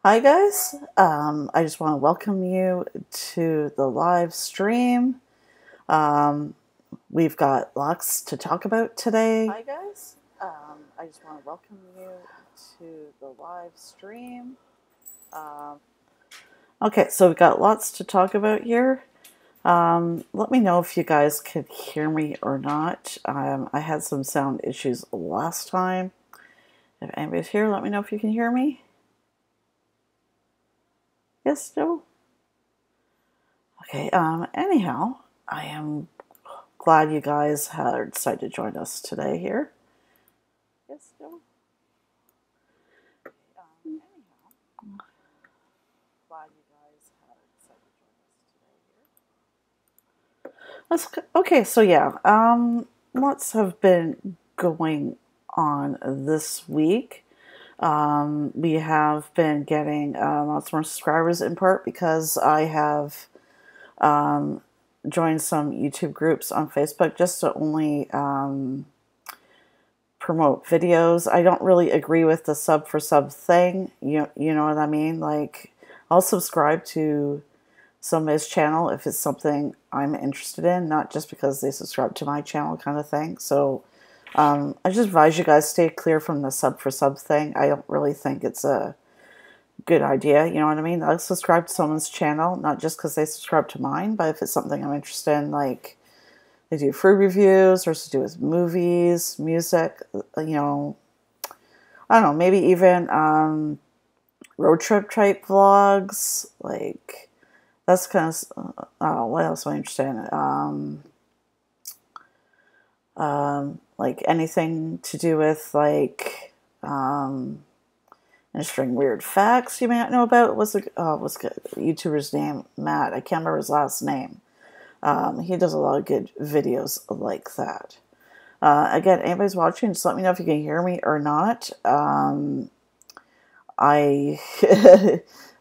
Hi guys, I just want to welcome you to the live stream. Um, we've got lots to talk about today. Hi guys, I just want to welcome you to the live stream. Okay, so we've got lots to talk about here. Let me know if you guys could hear me or not. I had some sound issues last time. If anybody's here, let me know if you can hear me. Yes, no? Okay, anyhow, I am glad you guys had decided to join us today here. Yes, no? Anyhow, glad you guys had decided to join us today here. Okay, so yeah, lots have been going on this week. We have been getting lots more subscribers in part because I have joined some YouTube groups on Facebook just to only promote videos. I don't really agree with the sub for sub thing. You know what I mean? Like, I'll subscribe to somebody's channel if it's something I'm interested in, not just because they subscribe to my channel kind of thing. So I just advise you guys stay clear from the sub for sub thing. I don't really think it's a good idea, you know what I mean? I'll subscribe to someone's channel, not just because they subscribe to mine, but if it's something I'm interested in, like they do food reviews or to do with movies, music, you know, I don't know, maybe even road trip type vlogs, like that's kind of, what else am I interested in? Like anything to do with like, interesting weird facts you may not know about. What's the YouTuber's name? Matt. I can't remember his last name. He does a lot of good videos like that. Again, anybody's watching, just let me know if you can hear me or not. I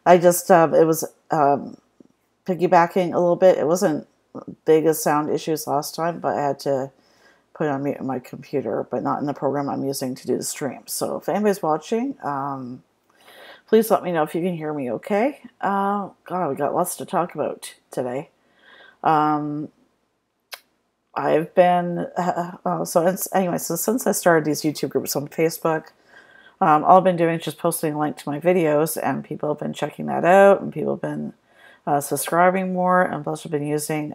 I just it was piggybacking a little bit. It wasn't big as sound issues last time, but I had to put it on mute on my computer, but not in the program I'm using to do the stream. So if anybody's watching, please let me know if you can hear me okay. God, we got lots to talk about today. I've been, so since I started these YouTube groups on Facebook, all I've been doing is just posting a link to my videos, and people have been checking that out, and people have been subscribing more, and plus I've been using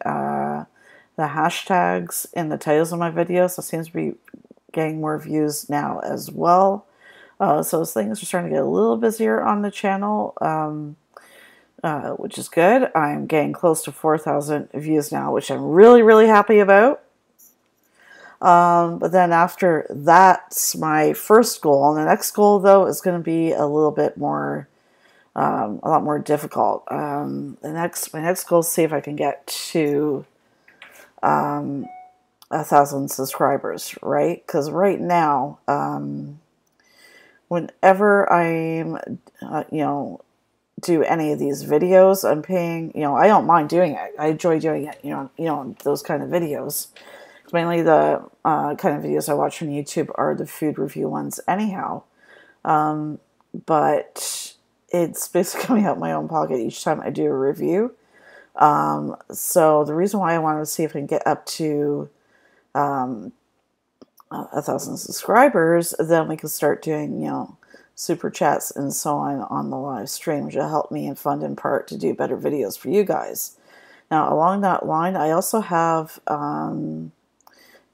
the hashtags in the titles of my videos, so it seems to be getting more views now as well. So things are starting to get a little busier on the channel, which is good. I'm getting close to 4,000 views now, which I'm really, really happy about. But then after that's my first goal. And the next goal, though, is going to be a little bit more, a lot more difficult. My next goal is to see if I can get to 1,000 subscribers, right? Because right now, whenever I'm, do any of these videos, I'm paying, I don't mind doing it. I enjoy doing it, those kind of videos. Mainly the kind of videos I watch on YouTube are the food review ones anyhow. But it's basically coming out of my own pocket each time I do a review. So the reason why I wanted to see if I can get up to 1,000 subscribers, then we can start doing, super chats and so on the live stream, which will help me and fund in part to do better videos for you guys. Now, along that line, I also have Patreon,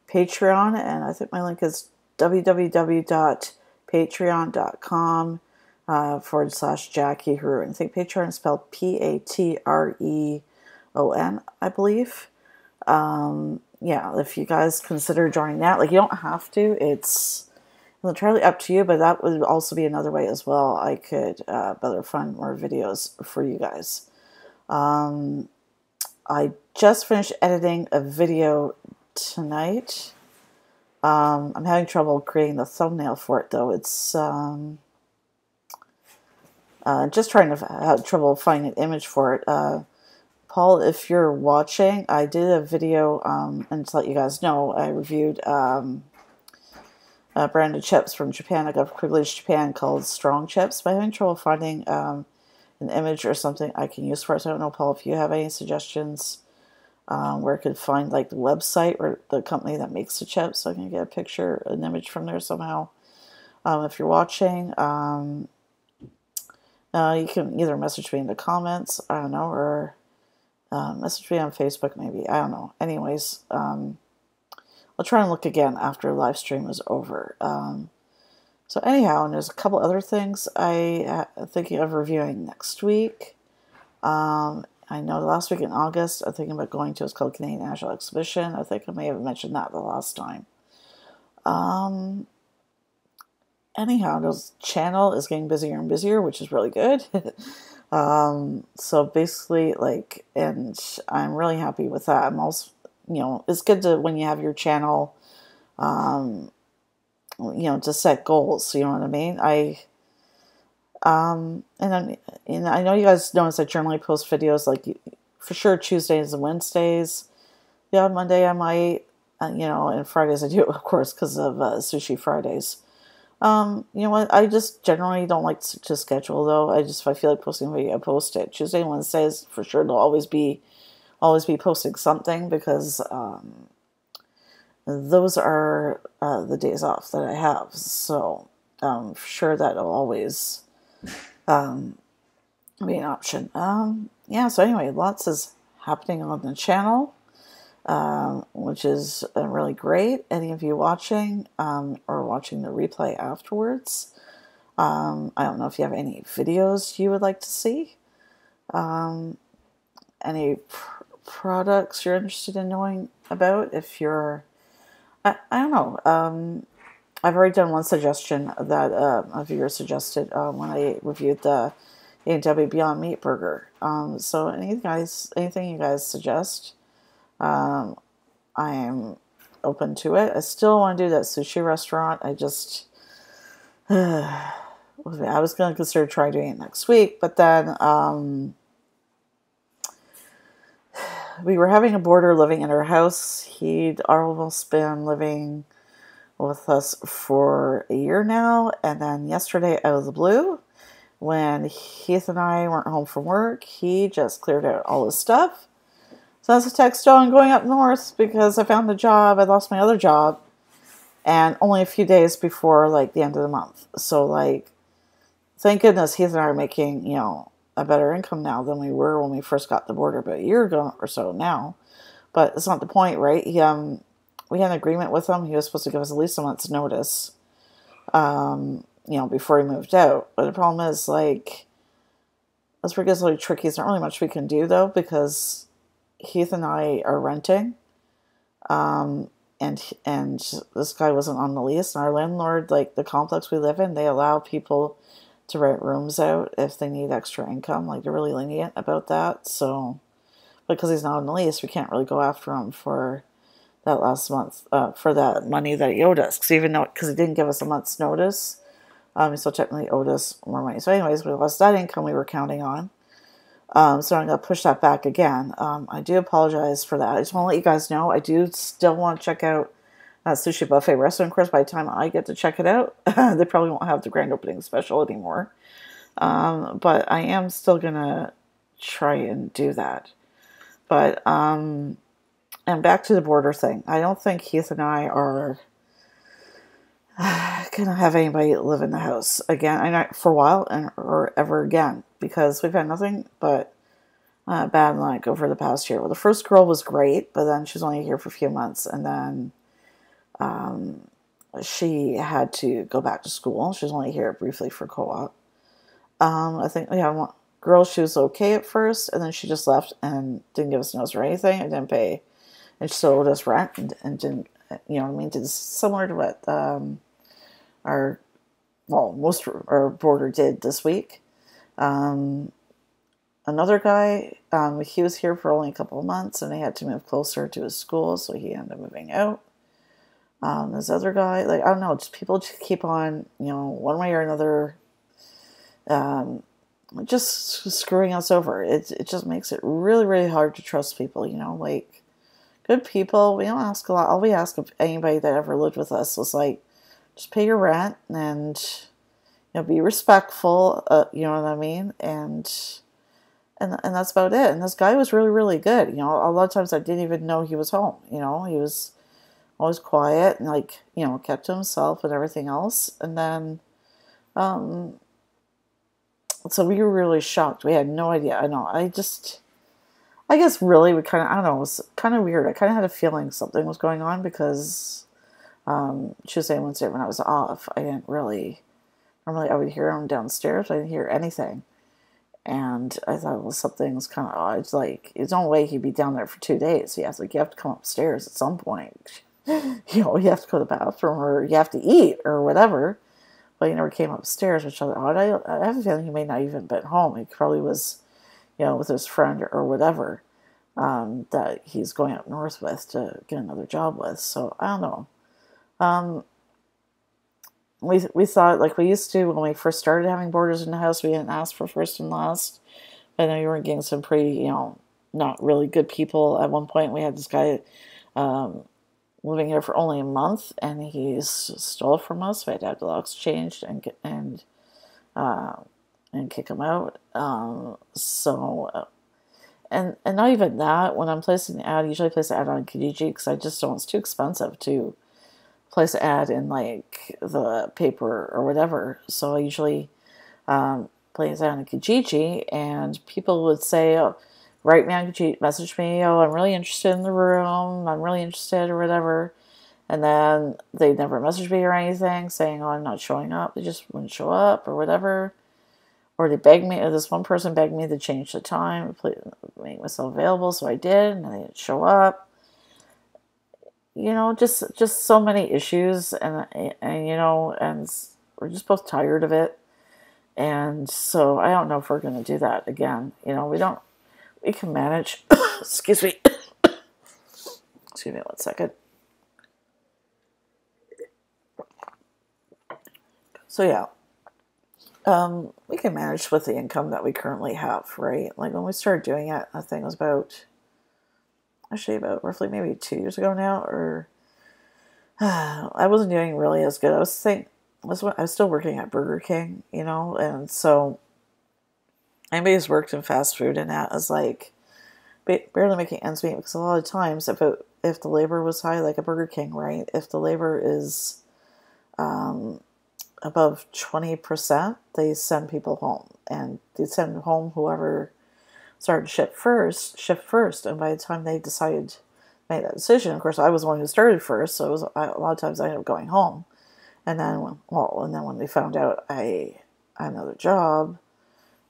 and I think my link is www.patreon.com /Jackie Heroux. And I think Patreon is spelled Patreon, I believe. Yeah, if you guys consider joining that, like, you don't have to, it's entirely up to you, but that would also be another way as well I could better fund more videos for you guys. I just finished editing a video tonight. I'm having trouble creating the thumbnail for it, though. It's just trying to have trouble finding an image for it. Paul, if you're watching, I did a video, and to let you guys know, I reviewed a branded chips from Japan. I got Privileged Japan called Strong Chips, but I'm having trouble finding an image or something I can use for it. So I don't know, Paul, if you have any suggestions where I could find like the website or the company that makes the chips, so I can get a picture, an image from there somehow. If you're watching, you can either message me in the comments, I don't know, or message me on Facebook maybe, I don't know. Anyways, I'll try and look again after live stream is over. So anyhow, and there's a couple other things I'm thinking of reviewing next week. I know last week in August, I'm thinking about going to, it's called Canadian National Exhibition. I think I may have mentioned that the last time. Anyhow, this channel is getting busier and busier, which is really good. So basically, like, and I'm really happy with that. I'm also, you know, it's good to, when you have your channel, you know, to set goals, you know what I mean? And I know you guys notice I generally post videos like for sure Tuesdays and Wednesdays. Yeah, on Monday I might, you know, and Fridays I do, of course, because of Sushi Fridays. You know what? I just generally don't like to schedule though. If I feel like posting a video, I post it. Tuesday and Wednesdays for sure. They'll always be posting something because those are the days off that I have. So for sure that'll always be an option. Yeah, so anyway, lots is happening on the channel, which is really great. Any of you watching or watching the replay afterwards, I don't know if you have any videos you would like to see, any products you're interested in knowing about. If you're, I don't know, I've already done one suggestion that a viewer suggested when I reviewed the A&W Beyond Meat Burger. So anything you guys suggest, I am open to it. I still want to do that sushi restaurant. I was going to consider trying doing it next week, but then we were having a boarder living in our house. He'd almost been living with us for a year now, and then yesterday out of the blue, when Heath and I weren't home from work, he just cleared out all his stuff. So that's a text, "Oh, I'm going up north because I found a job. I lost my other job," and only a few days before like the end of the month. So like, thank goodness Heath and I are making, you know, a better income now than we were when we first got the boarder about a year ago or so now. But it's not the point, right? We had an agreement with him. He was supposed to give us at least a month's notice, you know, before he moved out. But the problem is, like, that's where it gets really tricky. There's not really much we can do, though, because Heath and I are renting. And this guy wasn't on the lease. And our landlord, like, the complex we live in, they allow people to rent rooms out if they need extra income. Like, they're really lenient about that. So, because he's not on the lease, we can't really go after him for that last month, for that money that he owed us, because he didn't give us a month's notice, he still technically owed us more money. So anyways, we lost that income we were counting on, so I'm going to push that back again. I do apologize for that. I just want to let you guys know I do still want to check out Sushi Buffet Restaurant. Of course, by the time I get to check it out, they probably won't have the grand opening special anymore, but I am still going to try and do that. But and back to the border thing. I don't think Heath and I are going to have anybody live in the house again, for a while, or ever again, because we've had nothing but bad luck over the past year. Well, the first girl was great, but then she was only here for a few months, and then she had to go back to school. She was only here briefly for co-op. I think we had one girl, she was okay at first, and then she just left and didn't give us notice or anything, and didn't pay. And she still owed us rent and didn't, you know what I mean? It's similar to what most of our boarder did this week. Another guy, he was here for only a couple of months, and they had to move closer to his school, so he ended up moving out. This other guy, like, I don't know, just people just keep on, you know, one way or another, just screwing us over. It just makes it really, really hard to trust people, you know, like, good people, we don't ask a lot. All we ask of anybody that ever lived with us was, like, just pay your rent and, you know, be respectful, you know what I mean? And that's about it. And this guy was really, really good. You know, a lot of times I didn't even know he was home. You know, he was always quiet and, like, you know, kept to himself and everything else. And then, so we were really shocked. We had no idea. I know. I guess really we kind of, I don't know, it was kind of weird. I kind of had a feeling something was going on because Tuesday and Wednesday when I was off, I didn't really, normally I would hear him downstairs. But I didn't hear anything. And I thought, well, something's kind of odd. It's like, there's no way he'd be down there for 2 days. He has, like, you have to come upstairs at some point. You know, you have to go to the bathroom or you have to eat or whatever. But he never came upstairs, which I thought, I have a feeling he may not even been home. He probably was, you know, with his friend or whatever that he's going up north with to get another job with. So I don't know. We thought, like we used to when we first started having boarders in the house, we didn't ask for first and last. I know you were getting some pretty, you know, not really good people. At one point, we had this guy living here for only a month, and he stole from us. We had to have the locks changed and kick him out. And not even that. When I'm placing an ad, I usually place an ad on Kijiji because I just don't. It's too expensive to place an ad in, like, the paper or whatever. So I usually place an ad on Kijiji, and people would say, oh, write me on Kijiji, message me, oh, I'm really interested in the room, I'm really interested or whatever. And then they never message me or anything saying, oh, I'm not showing up. They just wouldn't show up or whatever. Or they begged me, or this one person begged me to change the time, make myself available, so I did, and they didn't show up. You know, just so many issues, and you know, and we're just both tired of it, and so I don't know if we're going to do that again. You know, we can manage. Excuse me. Excuse me 1 second. So yeah, we can manage with the income that we currently have, right? Like when we started doing it, I think it was about roughly maybe 2 years ago now, or I wasn't doing really as good. I was still working at Burger King, you know, and so anybody who's worked in fast food and that is like barely making ends meet, because a lot of times if the labor was high, like a Burger King, right? If the labor is above 20%, they send people home, and they send home whoever started to shift first, and by the time they decided to make that decision, of course, I was the one who started first, so a lot of times I ended up going home, and then when they found out I had another job,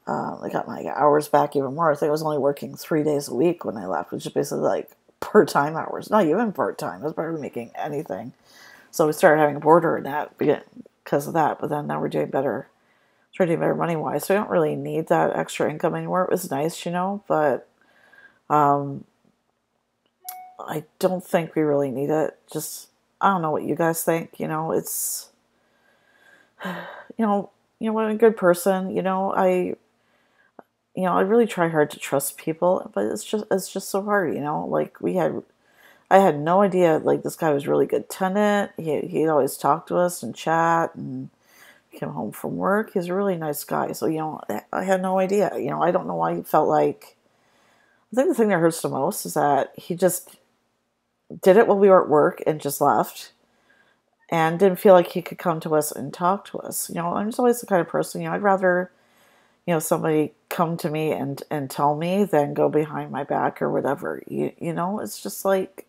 they got my hours back even more. I think I was only working 3 days a week when I left, which is basically like part-time hours, not even part-time. I was barely making anything, so we started having a boarder in that because of that, but then now we're doing better. Starting to do better money-wise, so we don't really need that extra income anymore. It was nice, you know, but I don't think we really need it. Just, I don't know what you guys think, you know, it's, you know what, I'm a good person, you know, I really try hard to trust people, but it's just so hard, you know, like I had no idea, like, this guy was a really good tenant. He'd always talk to us and chat, and came home from work. He's a really nice guy. So, you know, I had no idea. You know, I don't know why he felt like... I think the thing that hurts the most is that he just did it while we were at work and just left. And didn't feel like he could come to us and talk to us. You know, I'm just always the kind of person, you know, I'd rather, you know, somebody come to me and tell me than go behind my back or whatever. You know, it's just like...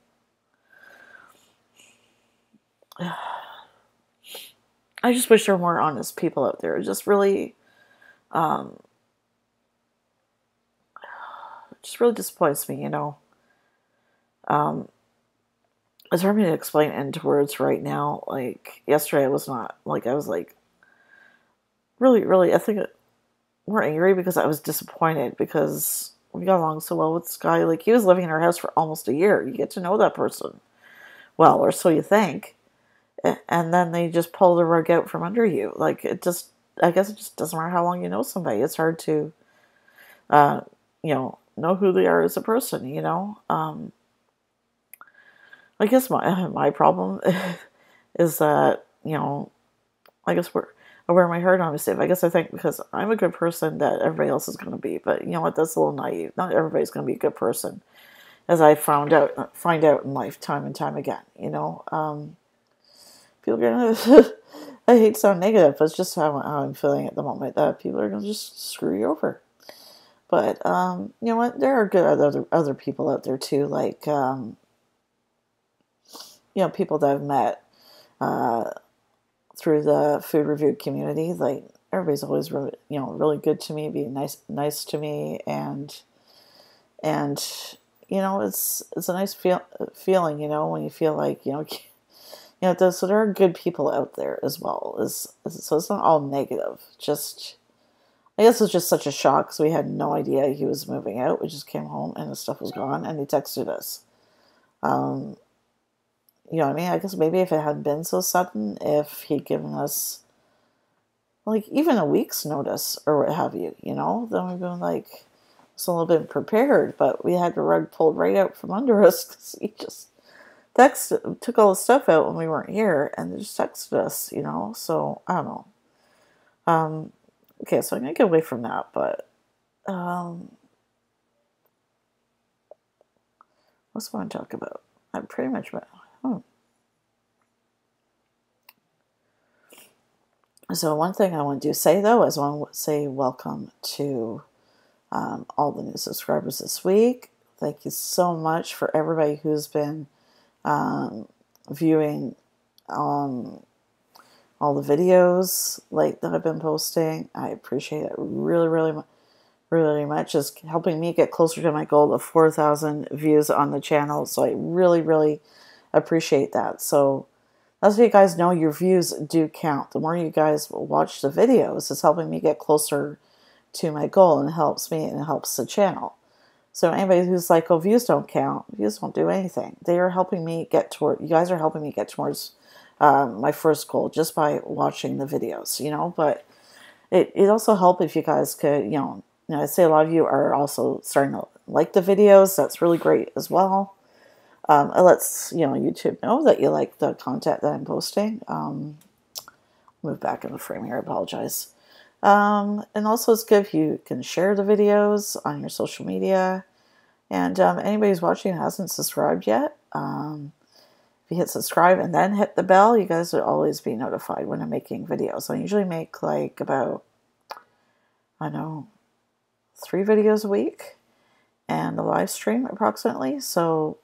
I just wish there were more honest people out there. It just really disappoints me, you know. It's hard for me to explain into words right now. Like, yesterday I was not, like, I was like, really, really, I think more angry because I was disappointed because we got along so well with this guy. Like, he was living in our house for almost a year. You get to know that person well, or so you think. And then they just pull the rug out from under you. Like, I guess it just doesn't matter how long you know somebody. It's hard to, know who they are as a person, you know. I guess my problem is that you know, I guess I wear my heart on my sleeve. I guess I think because I'm a good person that everybody else is going to be. But you know what? That's a little naive. Not everybody's going to be a good person, as I find out in life time and time again. You know, people are gonna. I hate to sound negative, but it's just how I'm feeling at the moment. That people are gonna just screw you over. But you know what? There are good other people out there too, like you know, people that I've met through the food review community. Like everybody's always really, you know, really good to me, being nice to me, and you know, it's a nice feeling, you know, when you feel like, you know, so there are good people out there as well. So it's not all negative. Just, I guess it was just such a shock because we had no idea he was moving out. We just came home and his stuff was gone, and he texted us. You know what I mean? I guess maybe if it hadn't been so sudden, if he'd given us like even a week's notice or what have you, you know, then we'd been like a little bit prepared. But we had the rug pulled right out from under us because he just took all the stuff out when we weren't here, and just texted us, you know. So I don't know. Okay, so I'm gonna get away from that, but what's I want to talk about? I'm pretty much. So one thing I want to say though is I want to say welcome to all the new subscribers this week. Thank you so much for everybody who's been viewing all the videos like that I've been posting. I appreciate it really much. It's helping me get closer to my goal of 4,000 views on the channel. So I really appreciate that. So that's what you guys know, your views do count. The more you guys watch the videos, it's helping me get closer to my goal, and it helps me and it helps the channel. So anybody who's like, oh, views don't count, views don't do anything. They are helping me get toward, you guys are helping me get towards my first goal just by watching the videos, you know. But it also helps if you guys could, you know, I say a lot of you are also starting to like the videos. That's really great as well. It lets, you know, YouTube know that you like the content that I'm posting. Move back in the frame here, I apologize. And also it's good if you can share the videos on your social media. And anybody who's watching who hasn't subscribed yet, if you hit subscribe and then hit the bell, you guys will always be notified when I'm making videos. I usually make like about, I don't know, 3 videos a week and a live stream approximately. So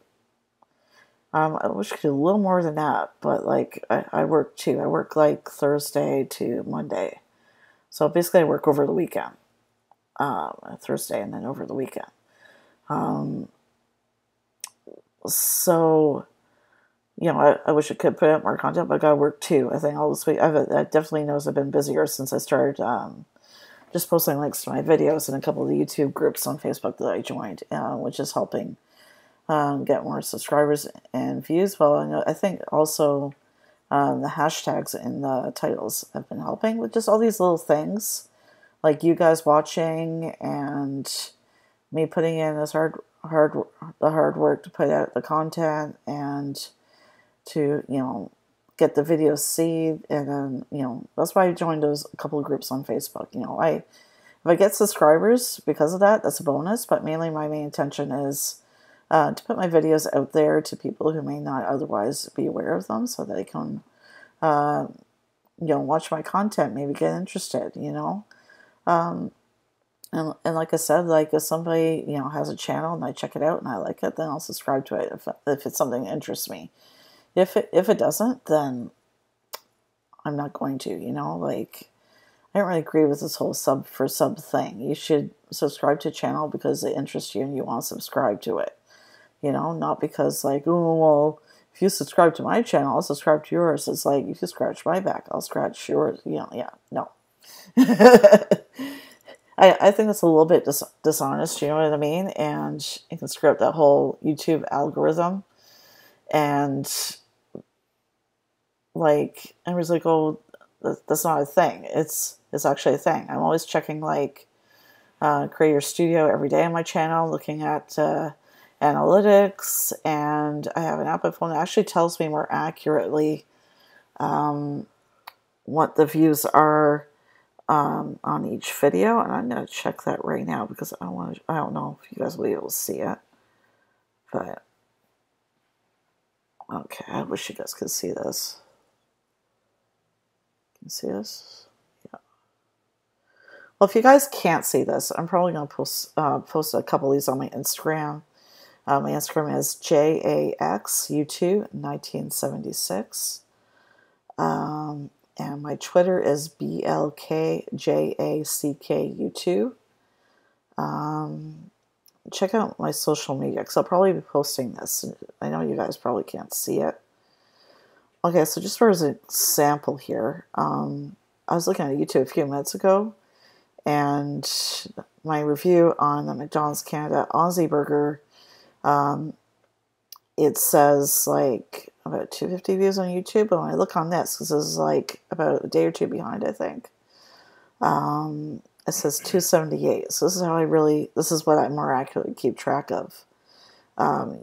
I wish I could do a little more than that, but like I work too. I work like Thursday to Monday. So basically I work over the weekend, Thursday and then over the weekend. So, you know, I wish I could put out more content, but I gotta work too. I think all this week, I definitely knows I've been busier since I started just posting links to my videos and a couple of the YouTube groups on Facebook that I joined, which is helping get more subscribers and views. Well, I think also the hashtags in the titles have been helping with just all these little things, like you guys watching and me putting in this hard work to put out the content and to, you know, get the videos seen. And then, you know, that's why I joined a couple of groups on Facebook. You know, if I get subscribers because of that, that's a bonus, but mainly my main intention is to put my videos out there to people who may not otherwise be aware of them, so they can, you know, watch my content, maybe get interested, you know. And like I said, like if somebody, you know, has a channel and I check it out and I like it, then I'll subscribe to it if it's something that interests me. If it doesn't, then I'm not going to, you know. Like, I don't really agree with this whole sub for sub thing. You should subscribe to a channel because it interests you and you want to subscribe to it. You know, not because like, oh, well, if you subscribe to my channel, I'll subscribe to yours. It's like, if you scratch my back, I'll scratch yours. You know, yeah, no. I think it's a little bit dishonest, you know what I mean? And it can screw up that whole YouTube algorithm. And like, I was like, oh, that's not a thing. It's actually a thing. I'm always checking like Creator Studio every day on my channel, looking at analytics, and I have an app on my phone that actually tells me more accurately what the views are on each video, and I'm going to check that right now because I don't know if you guys will be able to see it, but okay, I wish you guys could see this. Can you see this? Yeah. Well, if you guys can't see this, I'm probably going to post a couple of these on my Instagram. My Instagram is JAXU21976. And my Twitter is BLKJACKU2. Check out my social media because I'll probably be posting this. I know you guys probably can't see it. Okay, so just for an example here, I was looking at YouTube a few minutes ago, and my review on the McDonald's Canada Aussie Burger, it says like about 250 views on YouTube, but when I look on this, because this is like about a day or two behind, I think, it says 278. So this is how this is what I more accurately keep track of,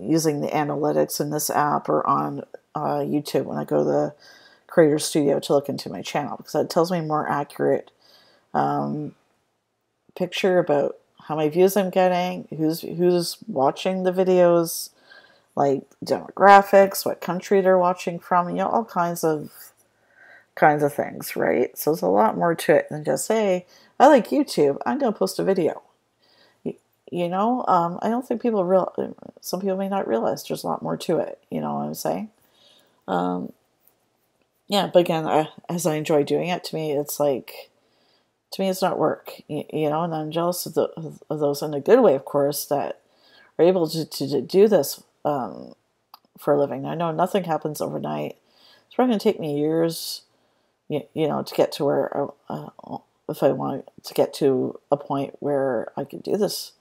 using the analytics in this app or on YouTube when I go to the Creator Studio to look into my channel, because that tells me more accurate picture about how many views I'm getting, who's watching the videos, like demographics, what country they're watching from, you know, all kinds of things, right? So there's a lot more to it than just, hey, I like YouTube, I'm going to post a video. You know, I don't think some people may not realize there's a lot more to it, you know what I'm saying? Yeah, but again, as I enjoy doing it, to me, it's not work, you know, and I'm jealous of those in a good way, of course, that are able to do this for a living. I know nothing happens overnight. It's probably going to take me years, you know, to get to where, if I want to get to a point where I could do this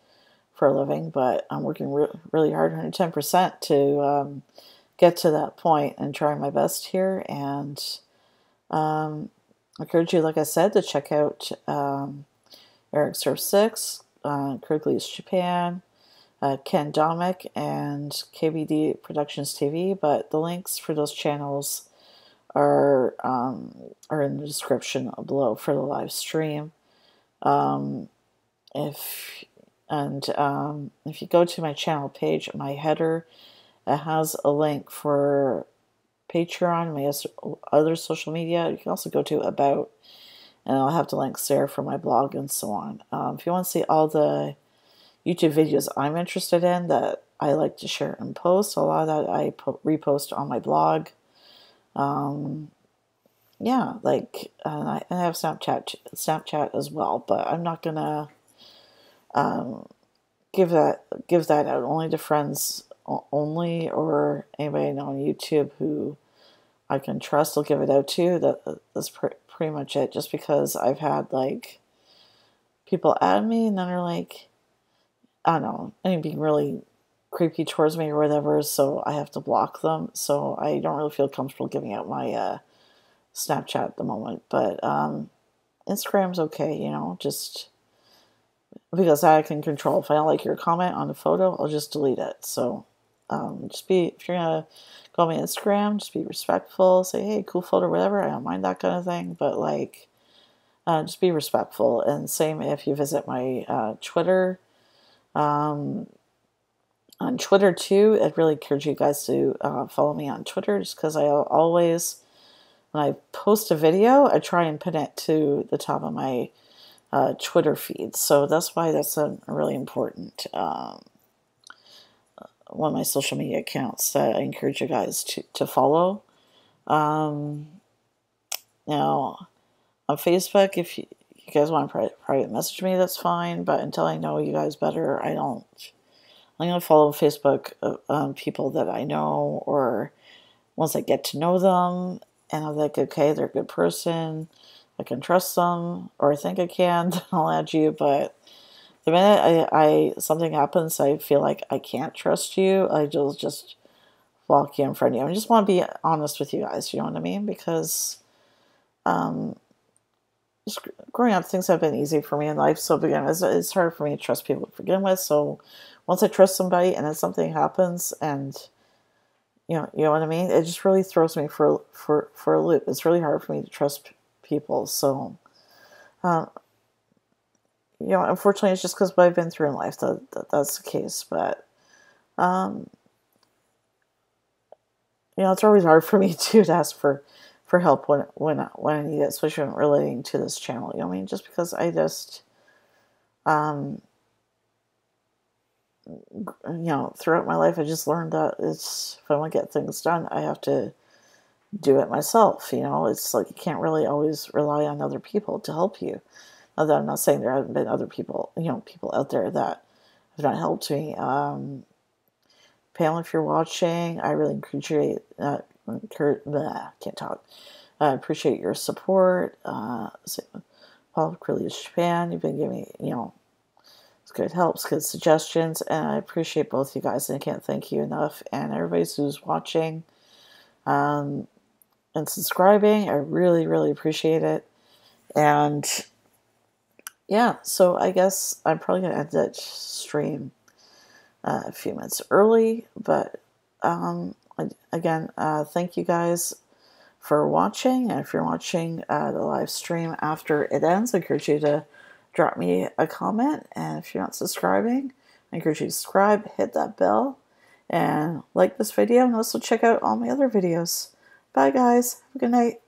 for a living, but I'm working really hard, 110% to get to that point and trying my best here. And I encourage you, like I said, to check out Eric Surf 6, Kirklees Japan, Ken Domick, and KBD Productions TV, but the links for those channels are in the description below for the live stream. If you go to my channel page, my header, it has a link for Patreon, my other social media. You can also go to About, and I'll have the links there for my blog and so on. If you want to see all the YouTube videos I'm interested in that I like to share and post, a lot of that I repost on my blog. Yeah, like, and I have Snapchat as well, but I'm not gonna give that out only to friends only, or anybody I know on YouTube who I can trust. I'll give it out to. That's pretty much it. Just because I've had like people add me and then are like, I don't know, and being really creepy towards me or whatever, so I have to block them. So I don't really feel comfortable giving out my Snapchat at the moment, but Instagram's okay, you know, just because I can control. If I don't like your comment on the photo, I'll just delete it. So if you're gonna go on my Instagram, just be respectful, say, hey, cool photo, whatever, I don't mind that kind of thing, but like, just be respectful. And same if you visit my Twitter. On Twitter too, I'd really encourage you guys to follow me on Twitter, just because I always, when I post a video, I try and pin it to the top of my Twitter feed. So that's why that's a really important one of my social media accounts that I encourage you guys to follow. Now, on Facebook, if you guys want to private message me, that's fine. But until I know you guys better, I don't. I'm going to follow Facebook people that I know, or once I get to know them, and I'm like, okay, they're a good person, I can trust them, or I think I can, then I'll add you. But the minute something happens, I feel like I can't trust you, I just walk you in front of you. I just want to be honest with you guys, you know what I mean? Because just growing up, things have been easy for me in life. So again, it's hard for me to trust people to begin with. So once I trust somebody and then something happens and, you know what I mean? It just really throws me for a loop. It's really hard for me to trust people. So, you know, unfortunately, it's just because what I've been through in life that's the case. But, you know, it's always hard for me too to ask for help when I need it, especially when relating to this channel. You know what I mean? Just because I just, you know, throughout my life, I just learned that if I want to get things done, I have to do it myself. You know, it's like you can't really always rely on other people to help you. Although I'm not saying there haven't been other people, you know, people out there that have not helped me. Pam, if you're watching, I really appreciate can't talk. I appreciate your support. Paul Curly's Japan, you've been giving me, you know, good helps, good suggestions, and I appreciate both you guys, and I can't thank you enough. And everybody who's watching and subscribing, I really, really appreciate it. And yeah, so I guess I'm probably going to end that stream a few minutes early, but again, thank you guys for watching. And if you're watching the live stream after it ends, I encourage you to drop me a comment. And if you're not subscribing, I encourage you to subscribe, hit that bell, and like this video, and also check out all my other videos. Bye guys, have a good night.